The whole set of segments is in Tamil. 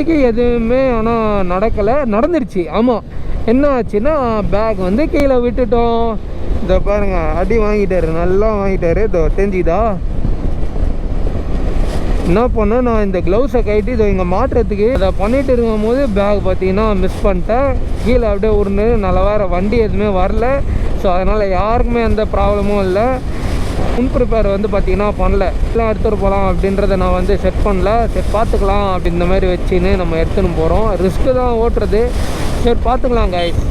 இப்போதைக்கு எதுவுமே ஆனால் நடக்கலை. நடந்துருச்சு. ஆமாம், என்ன ஆச்சுன்னா பேக் வந்து கீழே விட்டுட்டோம். இதை பாருங்க, அடி வாங்கிட்டாரு, நல்லா வாங்கிட்டாரு. இதோ தெரிஞ்சுதா? என்ன பண்ணேன், நான் இந்த க்ளவுஸை கட்டி இதை இங்கே மாட்டுறதுக்கு அதை பண்ணிட்டு இருக்கும் போது பேக் பார்த்தீங்கன்னா மிஸ் பண்ணிட்டேன். கீழே அப்படியே உருண்டு. நல்ல வேறு வண்டி எதுவுமே வரல. ஸோ அதனால் யாருக்குமே எந்த ப்ராப்ளமும் இல்லை. முன் ப்ரிப்பேர் வந்து பார்த்தீங்கன்னா பண்ணல. எல்லாம் எடுத்துகிட்டு போகலாம் அப்படின்றத நான் வந்து செட் பண்ணல. சரி பார்த்துக்கலாம் அப்படின்ற மாதிரி வச்சுன்னு நம்ம எடுத்துன்னு போகிறோம். ரிஸ்க்கு தான் ஓட்டுறது. சரி பார்த்துக்கலாம் கைஸ்.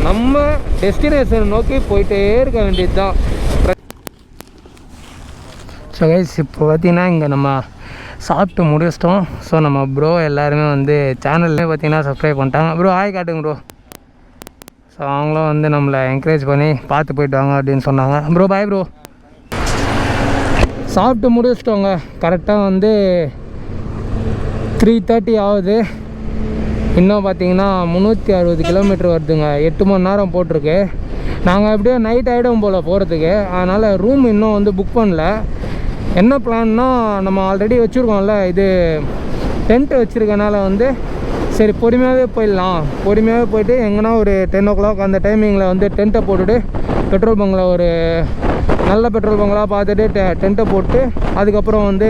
நம்ம டெஸ்டினேஷன் நோக்கி போயிட்டே இருக்க வேண்டியது தான். ஸோ கைஸ், இப்போ பார்த்தீங்கன்னா இங்கே நம்ம சாப்பிட்டு முடிச்சிட்டோம். ஸோ நம்ம ப்ரோ எல்லாருமே வந்து சேனல்லே பார்த்தீங்கன்னா சப்ஸ்கிரைப் பண்ணிட்டாங்க. ப்ரோ ஹாய் காட்டுங்க ப்ரோ. ஸோ அவங்களும் வந்து நம்மளை என்கரேஜ் பண்ணி பார்த்து போயிட்டு வாங்க அப்படின்னு சொன்னாங்க. Bro bye bro. சாப்பிட்டு முடிச்சிட்டோங்க. கரெக்டாக வந்து 3:30 ஆகுது. இன்னும் பார்த்தீங்கன்னா 360 கிலோமீட்டர் வருதுங்க. 8 மணி நேரம் போட்டிருக்கு. நாங்கள் எப்படியோ நைட் ஆகிடும் போல் போகிறதுக்கு. அதனால் ரூம் இன்னும் வந்து புக் பண்ணல. என்ன பிளான்னா, நம்ம ஆல்ரெடி வச்சுருக்கோம்ல, இது டென்ட்டு வச்சுருக்கனால வந்து சரி பொறுமையாகவே போயிடலாம். பொறுமையாகவே போயிட்டு எங்கன்னா ஒரு 10 o'clock அந்த டைமிங்கில் வந்து டென்ட்டை போட்டுட்டு பெட்ரோல் பங்கில் ஒரு நல்ல பெட்ரோல் பங்களாக பார்த்துட்டு டென்ட்டை போட்டு அதுக்கப்புறம் வந்து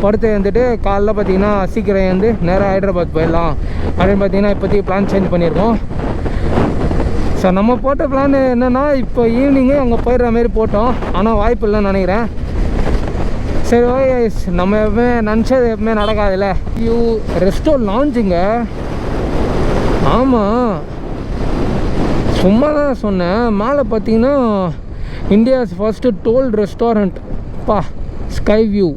படுத்து எழுந்துட்டு காலைல பார்த்திங்கன்னா சீக்கிரம் எழுந்து நேராக ஹைதராபாத் போயிடலாம் அப்படின்னு பார்த்திங்கன்னா இப்போதைக்கு பிளான் சேஞ்ச் பண்ணியிருக்கோம். ஸோ நம்ம போட்ட பிளான் என்னென்னா, இப்போ ஈவினிங்கு அங்கே போயிடுற மாதிரி போட்டோம். ஆனால் வாய்ப்பு இல்லைன்னு நினைக்கிறேன். சரி ஓகே, நம்ம எப்பவுமே நினச்சது எப்பவுமே நடக்காதுல்ல. ரெஸ்டோ லாஞ்சுங்க. ஆமாம், சும்மா தான் சொன்னேன். மேலே பார்த்தீங்கன்னா இந்தியாஸ் ஃபர்ஸ்ட் டோல் ரெஸ்டாரண்ட். பா, ஸ்கை வியூ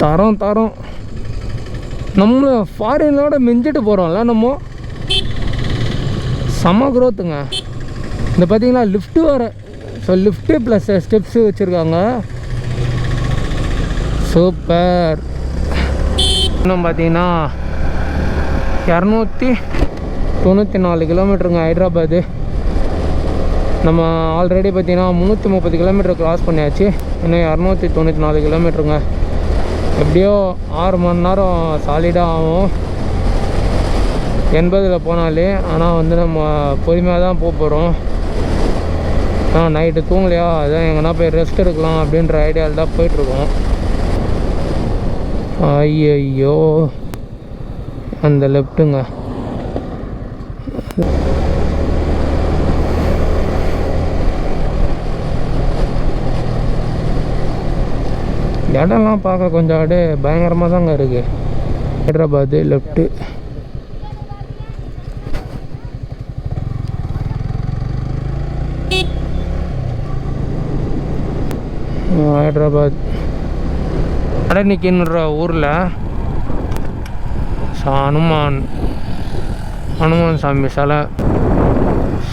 தரம். நம்ம ஃபாரினோட மிஞ்சிட்டு போகிறோம்ல நம்ம. செம்ம க்ரோத்துங்க. இந்த பார்த்தீங்கன்னா லிஃப்ட்டு வேறு. ஸோ லிஃப்ட்டு ப்ளஸ் ஸ்டெப்ஸு வச்சுருக்காங்க. சூப்பர். இன்னும் பார்த்தீங்கன்னா 294 கிலோமீட்டருங்க ஹைதராபாத்து. நம்ம ஆல்ரெடி பார்த்தீங்கன்னா 330 கிலோமீட்டர் க்ராஸ் பண்ணியாச்சு. இன்னும் 294 கிலோமீட்டருங்க. எப்படியோ 6 மணி நேரம் சாலிடாக ஆகும் 80ல் போனாலே. ஆனால் வந்து நம்ம பொறுமையாக தான் போகிறோம். நைட்டு தூங்கலையா, அதான் எங்கன்னா போய் ரெஸ்ட் எடுக்கலாம் அப்படின்ற ஐடியாவில் தான் போயிட்டுருக்கோம். ஐயோ, அந்த லெஃப்ட்டுங்க. இடம்லாம் பார்க்க கொஞ்சம் அப்படியே பயங்கரமாக தாங்க இருக்குது. ஹைதராபாத்து லெஃப்ட்டு. ஹைதராபாத் அடனிக்கின்ற ஊரில் ஹனுமான் சாமி சிலை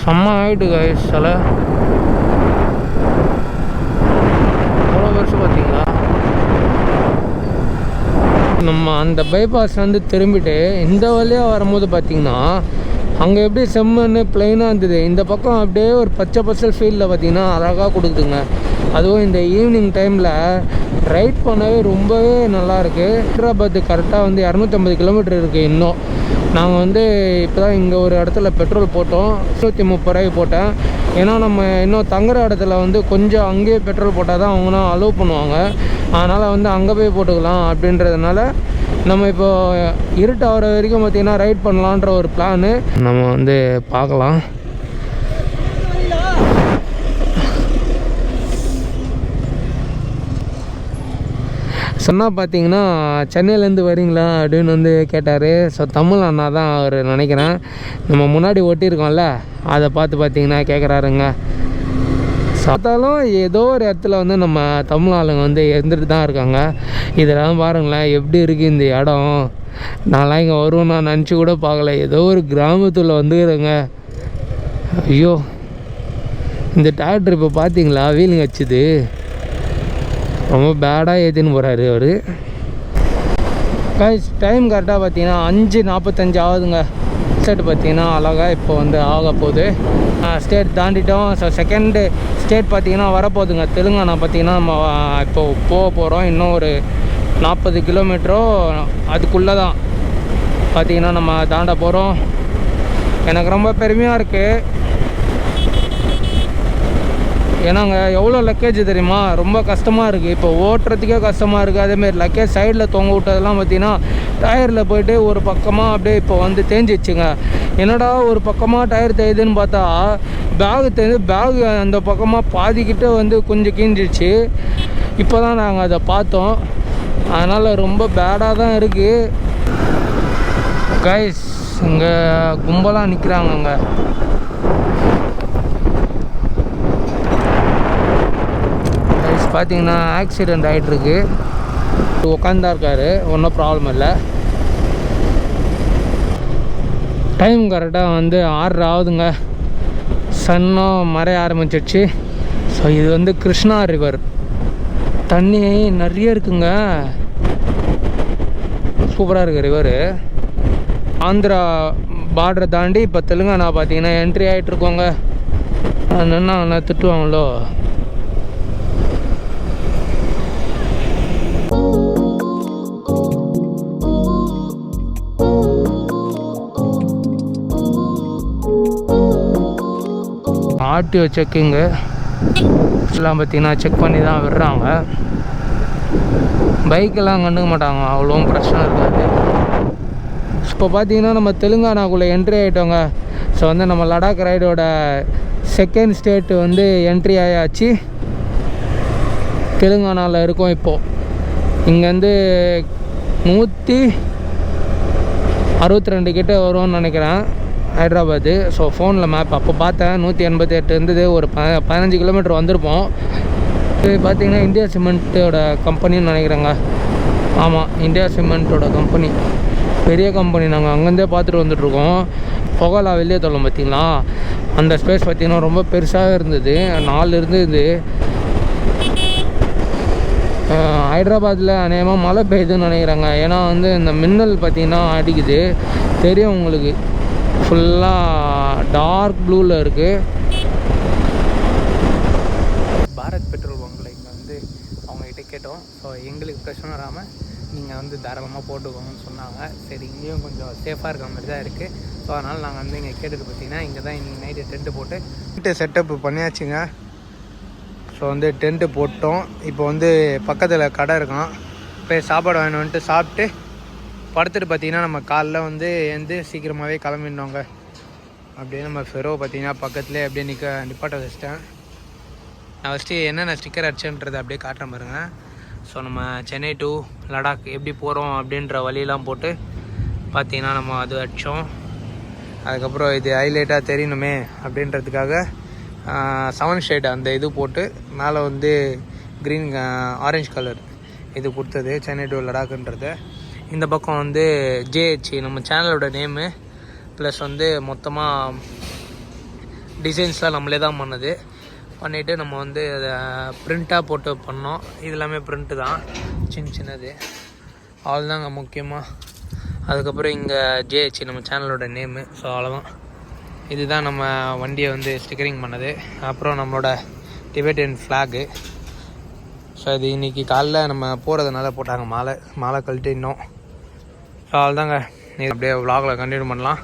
செம்ம ஆகிட்டு கைஸ். சிலை எவ்வளோ வருஷம் பார்த்தீங்களா. நம்ம அந்த பைபாஸ் வந்து திரும்பிட்டு இந்த வழியாக வரும்போது பார்த்திங்கன்னா அங்கே எப்படி செம்மண்ணு ப்ளைனாக இருந்தது. இந்த பக்கம் அப்படியே ஒரு பச்சை பசல் ஃபீல்டில் பார்த்திங்கன்னா அழகாக கொடுக்குதுங்க. அதுவும் இந்த ஈவினிங் டைமில் ரைட் பண்ணவே ரொம்பவே நல்லாயிருக்கு. ஹைதராபாத்து கரெக்டாக வந்து 250 கிலோமீட்டர் இருக்குது. இன்னும் நாங்கள் வந்து இப்போ தான் இங்கே ஒரு இடத்துல பெட்ரோல் போட்டோம். 130 ரூபாய்க்கு போட்டேன். ஏன்னா நம்ம இன்னும் தங்குற இடத்துல வந்து கொஞ்சம் அங்கேயே பெட்ரோல் போட்டால் தான் அவங்களாம் அலோவ் பண்ணுவாங்க. அதனால் வந்து அங்கே போய் போட்டுக்கலாம் அப்படின்றதுனால நம்ம இப்போது இருட்டு ஆகிற வரைக்கும் பார்த்திங்கன்னா ரைட் பண்ணலான்ற ஒரு பிளானு. நம்ம வந்து பார்க்கலாம். சொன்னால் பார்த்தீங்கன்னா சென்னையிலேருந்து வரீங்களா அப்படின்னு வந்து கேட்டார். ஸோ தமிழ் அண்ணா தான் அவர் நினைக்கிறேன். நம்ம முன்னாடி ஒட்டியிருக்கோம்ல, அதை பார்த்து பார்த்தீங்கன்னா கேட்குறாருங்க. பார்த்தாலும் ஏதோ ஒரு இடத்துல வந்து நம்ம தமிழ் ஆளுங்க வந்து இருந்துட்டு தான் இருக்காங்க. இதெல்லாம் பாருங்களேன் எப்படி இருக்குது இந்த இடம். நான்லாம் இங்கே வருவேன் நான் நினச்சி கூட பார்க்கல. ஏதோ ஒரு கிராமத்தில் வந்துக்கிறேங்க. ஐயோ, இந்த டிராக்டர் இப்போ பார்த்தீங்களா வீலிங் வச்சுது. ரொம்ப பேடாக ஏற்றின்னு போகிறாரு அவர். கைஸ் டைம் கரெக்டாக பார்த்தீங்கன்னா 5:45 ஆகுதுங்க. ஸ்டேட் பார்த்தீங்கன்னா அழகாக இப்போ வந்து ஆக போகுது. ஸ்டேட் தாண்டிட்டோம். ஸோ செகண்டு ஸ்டேட் பார்த்தீங்கன்னா வரப்போகுதுங்க. தெலுங்கானா பார்த்தீங்கன்னா நம்ம இப்போ போக போகிறோம். இன்னும் ஒரு 40 கிலோமீட்டரோ அதுக்குள்ளே தான் பார்த்திங்கன்னா நம்ம தாண்ட போகிறோம். எனக்கு ரொம்ப பெருமையாக இருக்குது. ஏன்னாங்க எவ்வளோ லக்கேஜ் தெரியுமா, ரொம்ப கஷ்டமாக இருக்குது. இப்போ ஓட்டுறதுக்கே கஷ்டமாக இருக்குது. அதேமாரி லக்கேஜ் சைடில் தொங்க விட்டதெல்லாம் பார்த்திங்கன்னா டயரில் போய்ட்டு ஒரு பக்கமாக அப்படியே இப்போ வந்து தேஞ்சிச்சுங்க. என்னடா ஒரு பக்கமாக டயர் தேயுதுன்னு பார்த்தா பேக் அந்த பக்கமாக பாதிக்கிட்ட வந்து கொஞ்சம் கீஞ்சிச்சு. இப்போ தான் நாங்கள் அதை பார்த்தோம். அதனால் ரொம்ப பேடாக தான் இருக்குது. கைஸ் இங்கே கும்பலாக நிற்கிறாங்கங்க. கைஸ் பார்த்தீங்கன்னா ஆக்சிடெண்ட் ஆகிட்டுருக்கு. உட்காந்தா இருக்கார், ஒன்றும் ப்ராப்ளம் இல்லை. டைம் கரெக்டாக வந்து 6 ஆகுதுங்க. சன்னும் மறைய ஆரம்பிச்சிடுச்சு. ஸோ இது வந்து கிருஷ்ணா ரிவர். தண்ணி நிறைய இருக்குங்க, சூப்பராக இருக்குது ரிவரு. ஆந்திரா பார்டரை தாண்டி இப்போ தெலுங்கானா பார்த்தீங்கன்னா என்ட்ரி ஆகிட்ருக்கோங்க. நின்னா திட்டுவாங்களோ. ஆர்டிஓ செக்கிங்கு எல்லாம் பார்த்திங்கன்னா செக் பண்ணி தான் விடுறாங்க. பைக்கெல்லாம் கண்டுக்க மாட்டாங்க, அவ்வளோவும் பிரச்சனை இருக்காது. இப்போ பார்த்தீங்கன்னா நம்ம தெலுங்கானாக்குள்ளே என்ட்ரி ஆகிட்டோங்க. ஸோ வந்து நம்ம லடாக் ரைடோட செகண்ட் ஸ்டேட்டு வந்து என்ட்ரி ஆயாச்சு. தெலுங்கானாவில் இருக்கோம் இப்போது. இங்கேருந்து 162 கிட்ட வரும்னு நினைக்கிறேன் ஹைதராபாத்து. ஸோ ஃபோனில் மேப் அப்போ பார்த்தேன் 188 இருந்தது. ஒரு 15 கிலோமீட்டர் வந்திருப்போம். இது பார்த்திங்கன்னா இந்தியா சிமெண்ட்டோட கம்பெனின்னு நினைக்கிறேங்க. ஆமாம், இந்தியா சிமெண்ட்டோட கம்பெனி, பெரிய கம்பெனி. நாங்கள் அங்கேருந்தே பார்த்துட்டு வந்துட்ருக்கோம். புகழா வெளியே தொல்லம் பார்த்திங்களா, அந்த ஸ்பேஸ் பார்த்திங்கன்னா ரொம்ப பெருசாக இருந்தது. 4 இருந்தது. ஹைதராபாத்தில் அநேகமாக மழை பெய்யுதுன்னு நினைக்கிறாங்க. ஏன்னா வந்து இந்த மின்னல் பார்த்திங்கன்னா அடிக்குது, தெரியும் உங்களுக்கு. ஃபுல்லாக டார்க் ப்ளூவில் இருக்குது. பாரத் பெட்ரோல் பங்கில் இங்கே வந்து அவங்ககிட்ட கேட்டோம். ஸோ எங்களுக்கு பிரச்சனை வராமல் நீங்கள் வந்து தாராளமாக போட்டுக்கோங்கன்னு சொன்னாங்க. சரி, இங்கேயும் கொஞ்சம் சேஃபாக இருக்கிற மாதிரி தான் இருக்குது. ஸோ அதனால் நாங்கள் வந்து இங்கே கேட்டுட்டு பார்த்திங்கன்னா இங்கே தான் இன்றைக்கி நைட்டு டென்ட்டு போட்டு செட்டப்பு பண்ணியாச்சுங்க. ஸோ வந்து டென்ட்டு போட்டோம். இப்போ வந்து பக்கத்தில் கடை இருக்கான், போய் சாப்பாடு வாங்கிட்டு வந்துட்டு சாப்பிட்டு படுத்துட்டு பார்த்திங்கன்னா நம்ம காலைல வந்து எந்த சீக்கிரமாகவே கிளம்பிடணுங்க. அப்படியே நம்ம ஃபெரோ பார்த்திங்கன்னா பக்கத்துலேயே அப்படியே நிப்பாட்ட வச்சிட்டேன். நான் ஃபஸ்ட்டு என்னென்ன ஸ்டிக்கர் அடிச்சேன்றது அப்படியே காட்டுறேன் பாருங்க. ஸோ நம்ம சென்னை டு லடாக் எப்படி போகிறோம் அப்படின்ற வழியெல்லாம் போட்டு பார்த்திங்கன்னா நம்ம அது அடித்தோம். அதுக்கப்புறம் இது ஹைலைட்டாக தெரியணுமே அப்படின்றதுக்காக 7 ஷேட் அந்த இது போட்டு மேலே வந்து க்ரீன் ஆரஞ்சு கலர் இது கொடுத்தது சென்னை டு லடாக்குன்றது. இந்த பக்கம் வந்து JH நம்ம சேனலோட நேமு, ப்ளஸ் வந்து மொத்தமாக டிசைன்ஸ்லாம் நம்மளே தான் பண்ணிவிட்டு நம்ம வந்து அதை ப்ரிண்ட்டாக போட்டு பண்ணோம். இது எல்லாமே ப்ரிண்ட்டு தான், சின்னது. அவ்வளோதாங்க முக்கியமாக. அதுக்கப்புறம் இங்கே JH நம்ம சேனலோட நேமு. ஸோ அவ்வளோதான். இதுதான் நம்ம வண்டியை வந்து ஸ்டிக்கரிங் பண்ணது. அப்புறம் நம்மளோட டிபெட்டியன் ஃப்ளாகு. ஸோ இது இன்றைக்கி காலைல நம்ம போகிறதுனால போட்டாங்க. மாலை கழட்டி இன்னும். ஸோ அவ்வளோதாங்க. இது அப்படியே விலாகில் கண்டினியூ பண்ணலாம்.